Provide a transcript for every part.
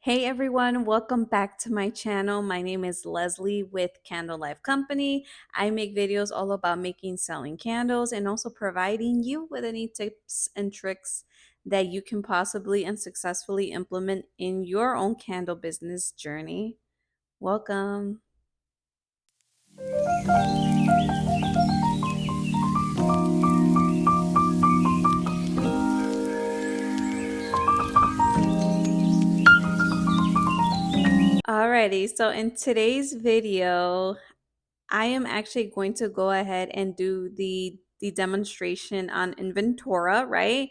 Hey everyone, welcome back to my channel. My name is Leslie with Candle Life Company. I make videos all about making, selling candles, and also providing you with any tips and tricks that you can possibly and successfully implement in your own candle business journey. Welcome. Alrighty, so in today's video, I am actually going to go ahead and do the demonstration on Inventora, right?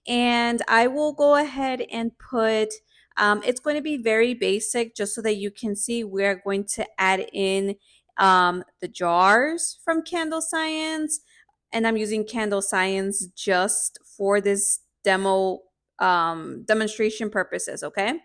And I will go ahead and put, it's going to be very basic just so that you can see. We're going to add in the jars from Candle Science, and I'm using Candle Science just for this demonstration purposes, okay?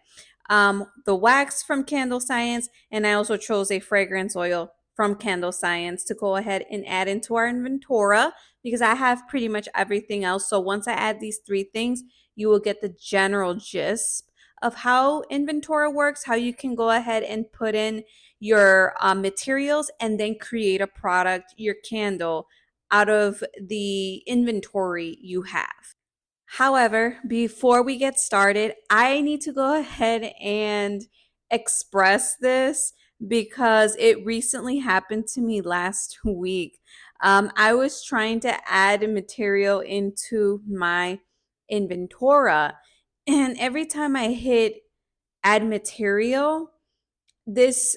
The wax from Candle Science, and I also chose a fragrance oil from Candle Science to go ahead and add into our Inventora because I have pretty much everything else. So once I add these three things, you will get the general gist of how Inventora works, how you can go ahead and put in your materials and then create a product, your candle, out of the inventory you have. However, before we get started, I need to go ahead and express this because it recently happened to me last week. I was trying to add material into my Inventora, and every time I hit add material, this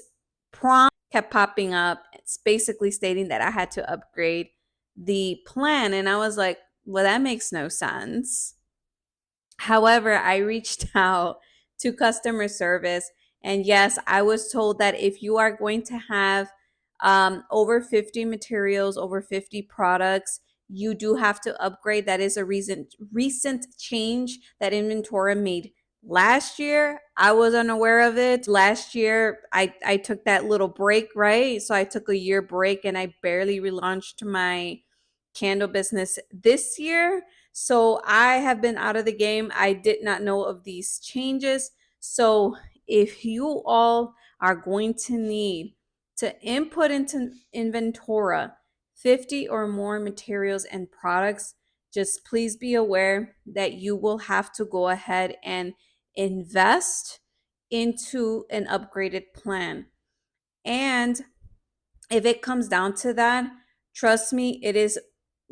prompt kept popping up. It's basically stating that I had to upgrade the plan, and I was like, well, that makes no sense. However, I reached out to customer service, and yes, I was told that if you are going to have over 50 materials, over 50 products, you do have to upgrade. That is a recent change that Inventora made last year. I was unaware of it. Last year, I took that little break, right? So I took a year break and I barely relaunched my candle business this year. So I have been out of the game. I did not know of these changes. So if you all are going to need to input into Inventora 50 or more materials and products, just please be aware that you will have to go ahead and invest into an upgraded plan. And if it comes down to that, trust me, it is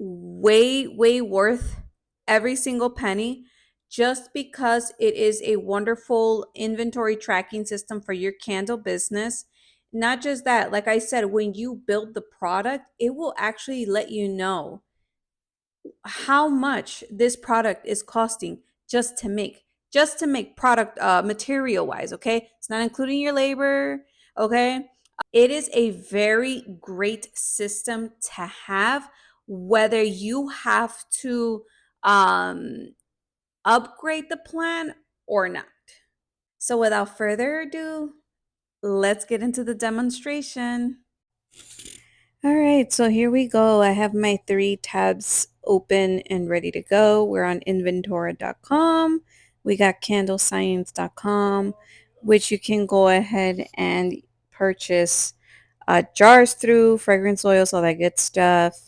way worth every single penny just because it is a wonderful inventory tracking system for your candle business. Not just that, like I said, when you build the product, it will actually let you know how much this product is costing just to make product material wise, okay? It's not including your labor, okay? It is a very great system to have, whether you have to upgrade the plan or not. So without further ado, let's get into the demonstration. All right, so here we go. I have my 3 tabs open and ready to go. We're on Inventora.com. We got candlescience.com, which you can go ahead and purchase jars through, fragrance oils, all that good stuff.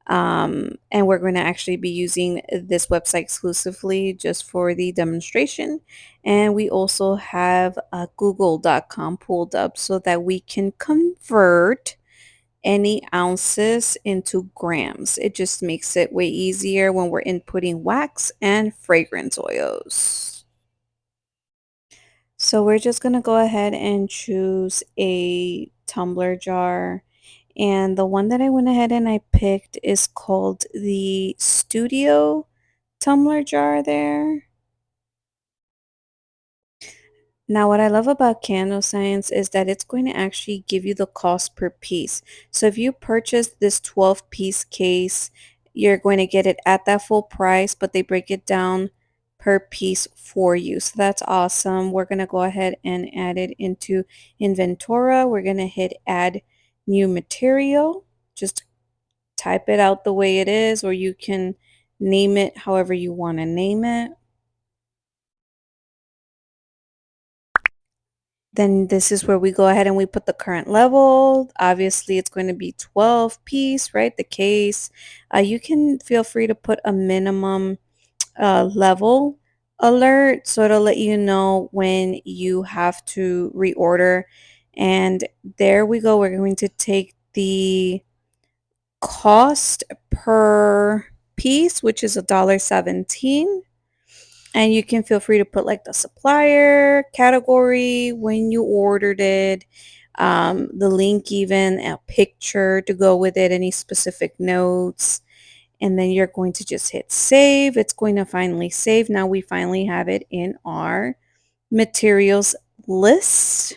And we're going to actually be using this website exclusively just for the demonstration. And we also have google.com pulled up so that we can convert any ounces into grams. It just makes it way easier when we're inputting wax and fragrance oils. So we're just going to go ahead and choose a tumbler jar. And the one that I went ahead and I picked is called the Studio tumbler jar there. Now, what I love about Candle Science is that it's going to actually give you the cost per piece. So if you purchase this 12-piece case, you're going to get it at that full price, but they break it down per piece for you. So that's awesome. We're going to go ahead and add it into Inventora. We're going to hit add new material. Just type it out the way it is, or you can name it however you want to name it. Then this is where we go ahead and we put the current level. Obviously, it's going to be 12 piece, right? The case. You can feel free to put a minimum level alert, so it'll let you know when you have to reorder. And there we go. We're going to take the cost per piece, which is $1.17. And you can feel free to put like the supplier category, when you ordered it, the link, even a picture to go with it, any specific notes. And then you're going to just hit save. It's going to finally save. Now we finally have it in our materials list.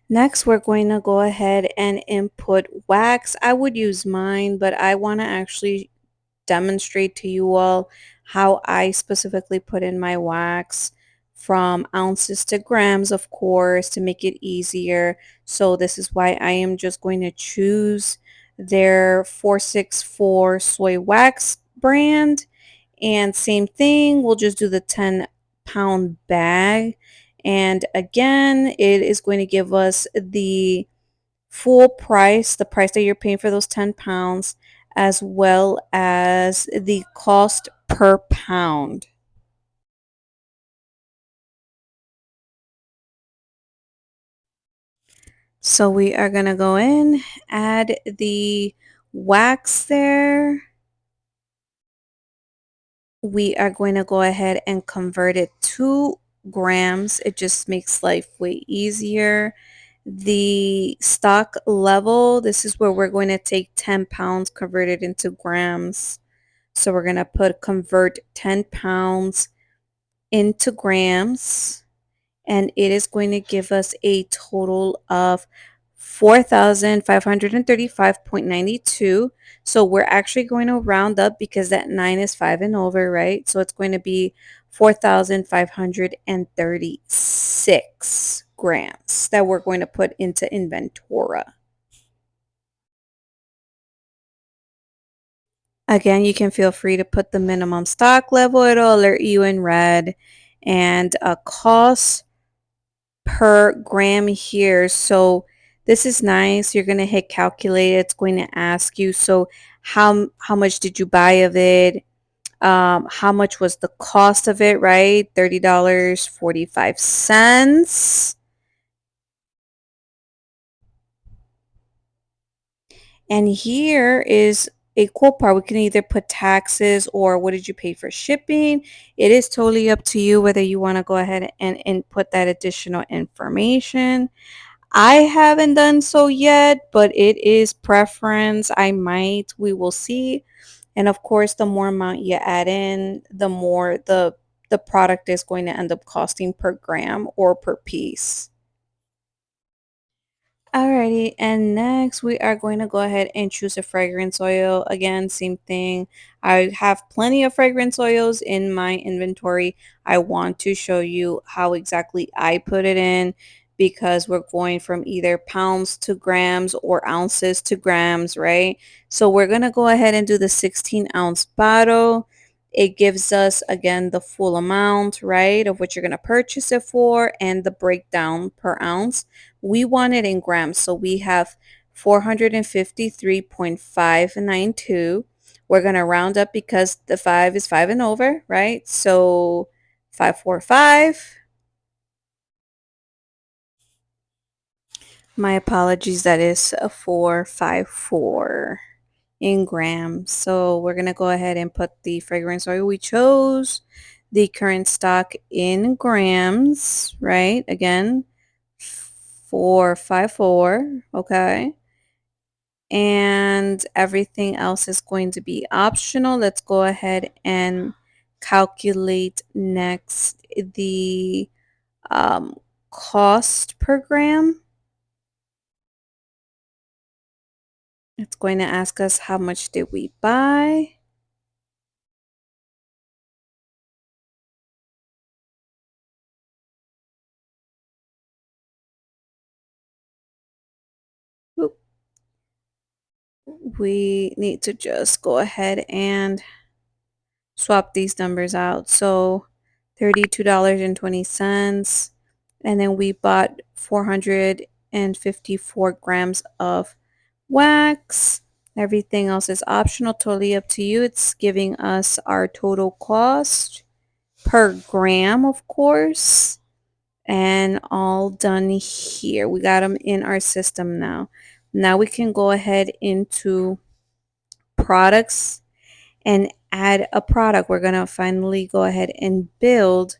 Next, we're going to go ahead and input wax. I would use mine, but I want to actually demonstrate to you all how I specifically put in my wax from ounces to grams, of course, to make it easier. So this is why I am just going to choose their 464 soy wax brand. And same thing, we'll just do the 10-pound bag. And again, it is going to give us the full price, the price that you're paying for those 10 pounds, as well as the cost per pound. So we are going to go in, add the wax there. We are going to go ahead and convert it to grams. It just makes life way easier. The stock level, this is where we're going to take 10 pounds converted into grams. So we're going to convert 10 pounds into grams, and it is going to give us a total of 4,535.92. So we're actually going to round up because that 9 is 5 and over, right? So it's going to be 4,536 grams that we're going to put into Inventora. Again, you can feel free to put the minimum stock level. It'll alert you in red, and a cost per gram here. So this is nice. You're going to hit calculate. It's going to ask you, so how much did you buy of it? How much was the cost of it, right? $30.45. And here is a cool part. We can either put taxes or what did you pay for shipping. It is totally up to you whether you want to go ahead and input that additional information. I haven't done so yet, but it is preference. I might. We will see. And of course, the more amount you add in, the more the product is going to end up costing per gram or per piece. Alrighty, and next we are going to go ahead and choose a fragrance oil. Again, same thing. I have plenty of fragrance oils in my inventory. I want to show you how exactly I put it in because we're going from either pounds to grams or ounces to grams, right? So we're going to go ahead and do the 16-ounce bottle. It gives us, again, the full amount, right, of what you're going to purchase it for and the breakdown per ounce. We want it in grams, so we have 453.592. We're going to round up because the 5 is 5 and over, right? So 545. My apologies, that is a 454 in grams. So we're going to go ahead and put the fragrance oil we chose, the current stock in grams, right? Again, 454, okay? And everything else is going to be optional. Let's go ahead and calculate next the cost per gram. It's going to ask us how much did we buy. Oop. We need to just go ahead and swap these numbers out. So $32.20. And then we bought 454 grams of wax. Everything else is optional, totally up to you. It's giving us our total cost per gram, of course, and all done here. We got them in our system now. Now we can go ahead into products and add a product. We're going to finally go ahead and build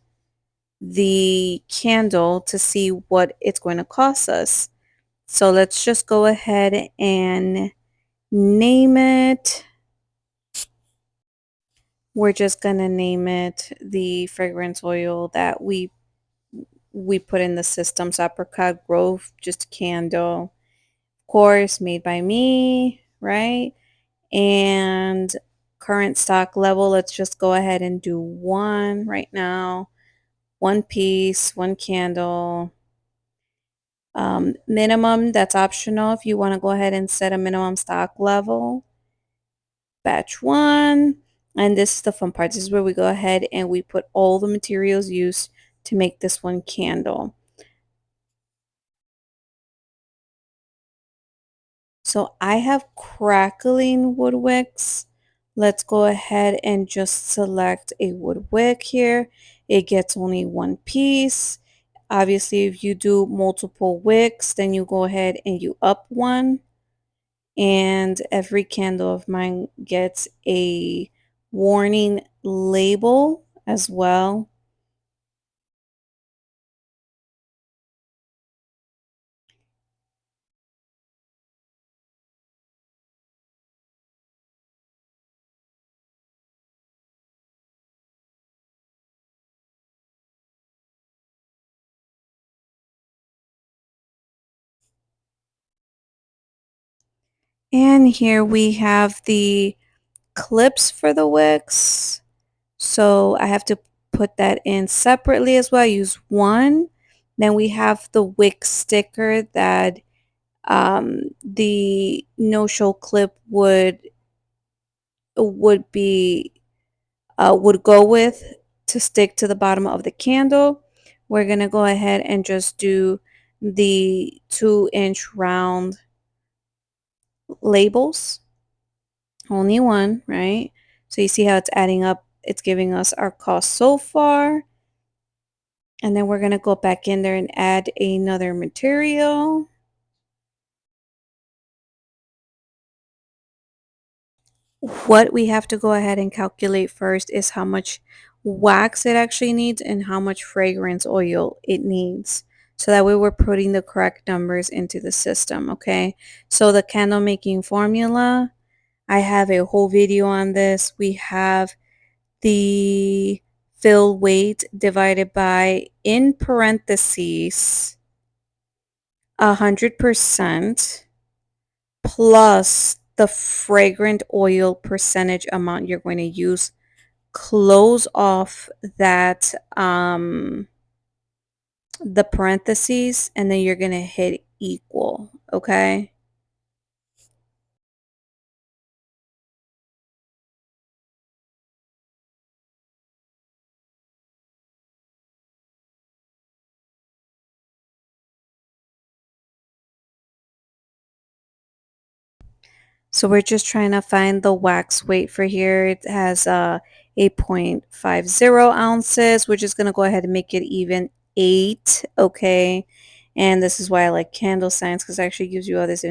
the candle to see what it's going to cost us. So let's just go ahead and name it. We're just going to name it the fragrance oil that we put in the system. So Apricot Grove, just candle. Of course, made by me, right? And current stock level, let's just go ahead and do one right now. One piece, one candle. Minimum, that's optional if you want to go ahead and set a minimum stock level. Batch one. And this is the fun part. This is where we go ahead and we put all the materials used to make this one candle. So I have crackling wood wicks. Let's go ahead and just select a wood wick here. It gets only one piece. Obviously, if you do multiple wicks, then you go ahead and you up one. And every candle of mine gets a warning label as well. And here we have the clips for the wicks. So I have to put that in separately as well. I use one. Then we have the wick sticker that the no-show clip be would go with to stick to the bottom of the candle. We're gonna go ahead and just do the 2-inch round labels. Only one, right? So you see how it's adding up. It's giving us our cost so far. And then we're going to go back in there and add another material. What we have to go ahead and calculate first is how much wax it actually needs and how much fragrance oil it needs. So that way we're putting the correct numbers into the system, okay? So the candle making formula, I have a whole video on this. We have the fill weight divided by, in parentheses, 100% plus the fragrant oil percentage amount you're going to use. Close off that the parentheses, and then you're going to hit equal, okay? So we're just trying to find the wax weight for here. It has 8.50 ounces. We're just going to go ahead and make it even 8, okay? And this is why I like candle science, because it actually gives you all this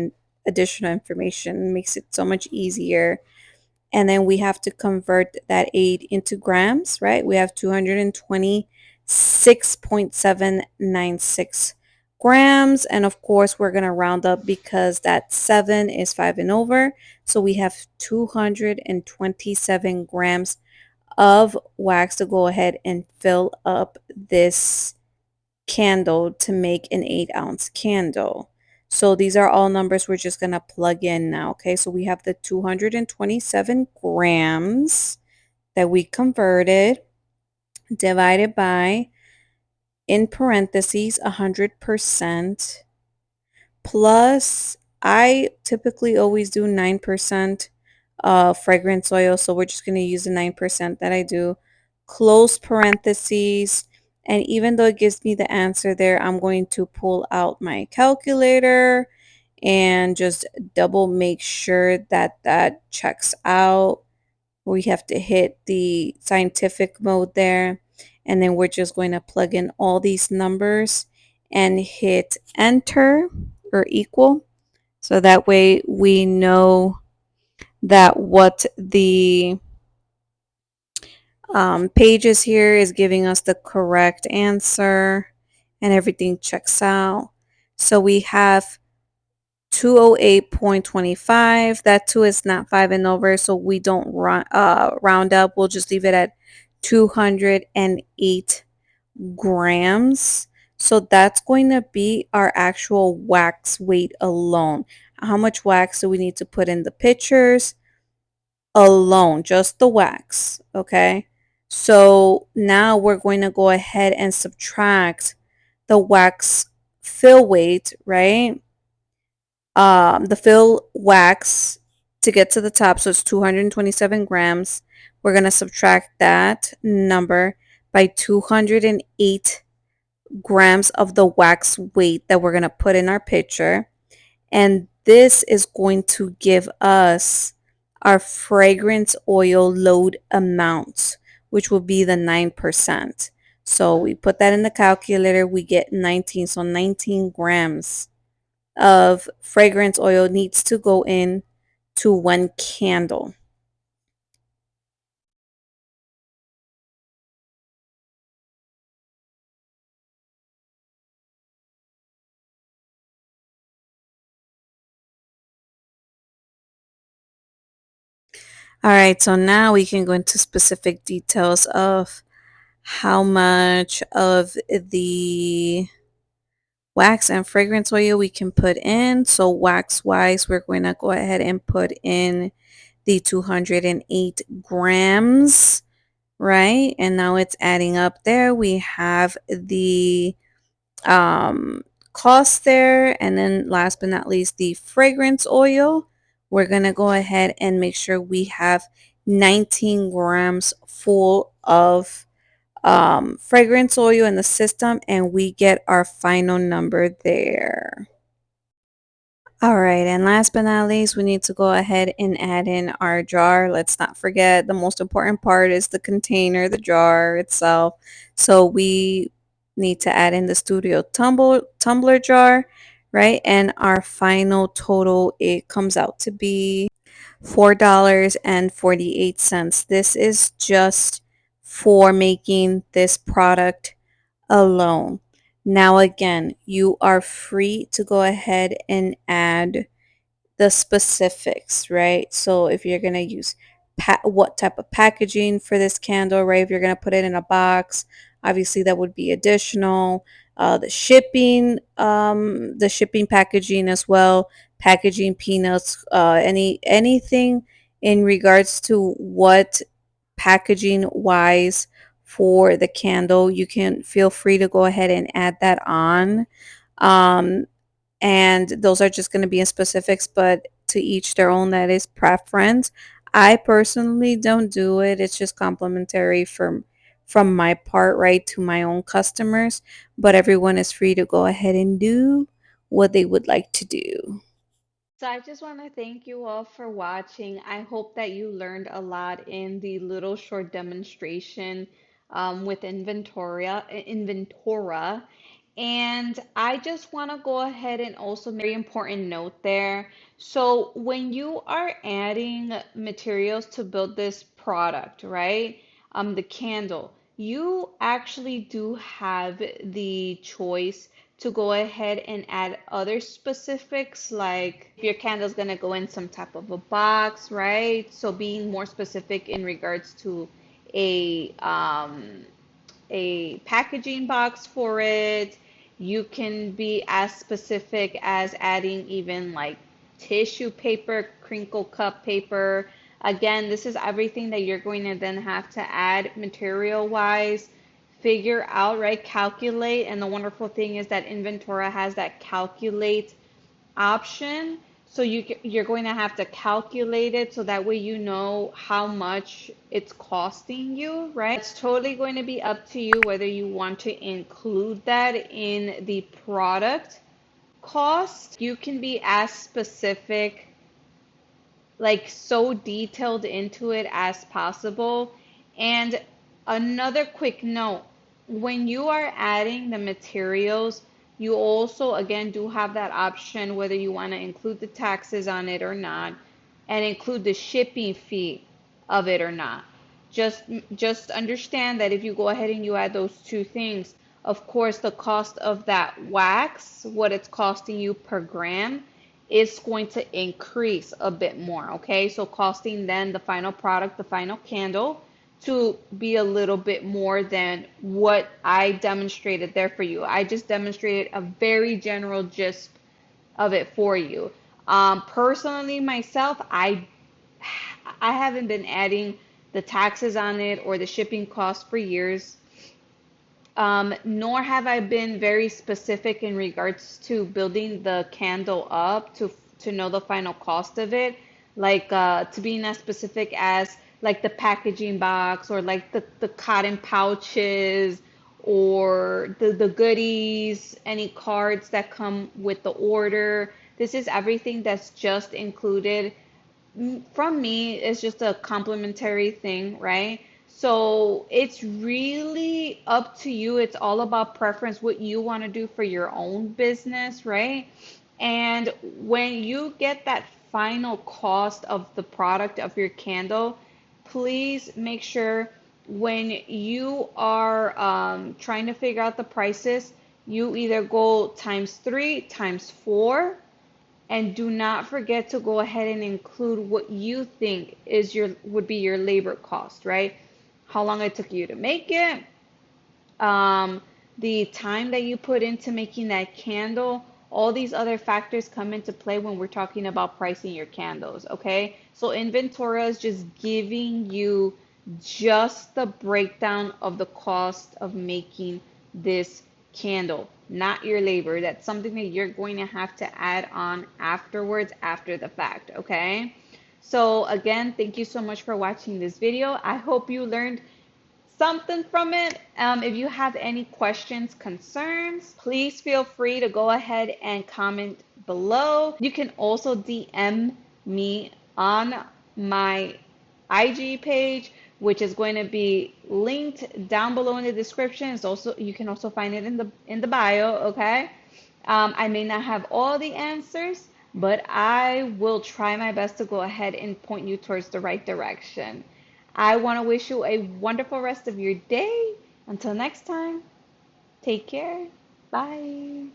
additional information. It makes it so much easier. And then we have to convert that 8 into grams, right? We have 226.796 grams. And of course, we're going to round up because that 7 is 5 and over. So we have 227 grams of wax to go ahead and fill up this candle to make an 8-ounce candle. So these are all numbers we're just going to plug in now, okay? So we have the 227 grams that we converted divided by, in parentheses, 100% plus, I typically always do 9% fragrance oil, so we're just going to use the 9% that I do. close parentheses. And even though it gives me the answer there, I'm going to pull out my calculator and just double make sure that that checks out. We have to hit the scientific mode there. And then we're just going to plug in all these numbers and hit enter or equal. So that way we know that what the pages here is giving us the correct answer and everything checks out. So we have 208.25. That 2 is not 5 and over, so we don't round up. We'll just leave it at 208 grams. So that's going to be our actual wax weight alone. How much wax do we need to put in the pitchers? Alone, just the wax, okay? So now we're going to go ahead and subtract the wax fill weight, right? The fill wax to get to the top, so it's 227 grams. We're going to subtract that number by 208 grams of the wax weight that we're going to put in our pitcher. And this is going to give us our fragrance oil load amount, which will be the 9%. So we put that in the calculator, we get 19. So 19 grams of fragrance oil needs to go in to one candle. All right, so now we can go into specific details of how much of the wax and fragrance oil we can put in. So wax wise, we're going to go ahead and put in the 208 grams, right? And now it's adding up there. We have the um, cost there. And then last but not least, the fragrance oil. We're going to go ahead and make sure we have 19 grams full of fragrance oil in the system, and we get our final number there. All right, and last but not least, we need to go ahead and add in our jar. Let's not forget the most important part is the container, the jar itself. So we need to add in the studio tumbler jar, right? And our final total, it comes out to be $4.48. This is just for making this product alone. Now, again, you are free to go ahead and add the specifics, right? So if you're going to use what type of packaging for this candle, right? If you're going to put it in a box, obviously that would be additional. The shipping packaging as well, packaging peanuts, anything in regards to what packaging wise for the candle, you can feel free to go ahead and add that on. Um, and those are just going to be in specifics, but to each their own. That is preference. I personally don't do it. It's just complimentary from my part, right, to my own customers, but everyone is free to go ahead and do what they would like to do. So I just want to thank you all for watching. I hope that you learned a lot in the little short demonstration with Inventora. And I just want to go ahead and also make a very important note there. So when you are adding materials to build this product, right? The candle, you actually do have the choice to go ahead and add other specifics, like if your candle is going to go in some type of a box, right? So being more specific in regards to a a packaging box for it. You can be as specific as adding even like tissue paper, crinkle cut paper. Again, this is everything that you're going to then have to add material wise, figure out, right? Calculate. And the wonderful thing is that Inventora has that calculate option. So you're going to have to calculate it so that way you know how much it's costing you, right? It's totally going to be up to you whether you want to include that in the product cost. You can be as specific, like so detailed into it as possible. And another quick note, when you are adding the materials, you also again do have that option whether you want to include the taxes on it or not, and include the shipping fee of it or not. Just just understand that if you go ahead and you add those two things, of course the cost of that wax, what it's costing you per gram, is going to increase a bit more, okay? So costing then the final product, the final candle, to be a little bit more than what I demonstrated there for you. I just demonstrated a very general gist of it for you. Personally, myself, I haven't been adding the taxes on it or the shipping costs for years. Nor have I been very specific in regards to building the candle up to know the final cost of it, like to being as specific as like the packaging box or like the cotton pouches or the goodies, any cards that come with the order. This is everything that's just included from me. It's just a complimentary thing, right? So it's really up to you. It's all about preference, what you want to do for your own business, right? And when you get that final cost of the product of your candle, please make sure when you are trying to figure out the prices, you either go times three, times four, and do not forget to go ahead and include what you think is your would be your labor cost, right? How long it took you to make it, um, the time that you put into making that candle. All these other factors come into play when we're talking about pricing your candles, okay? So Inventora is just giving you just the breakdown of the cost of making this candle, not your labor. That's something that you're going to have to add on afterwards, after the fact, okay? So again, thank you so much for watching this video. I hope you learned something from it. If you have any questions, concerns, please feel free to go ahead and comment below. You can also DM me on my IG page, which is going to be linked down below in the description. It's also, you can also find it in the bio, okay? I may not have all the answers, but I will try my best to go ahead and point you towards the right direction. I want to wish you a wonderful rest of your day. Until next time, take care. Bye.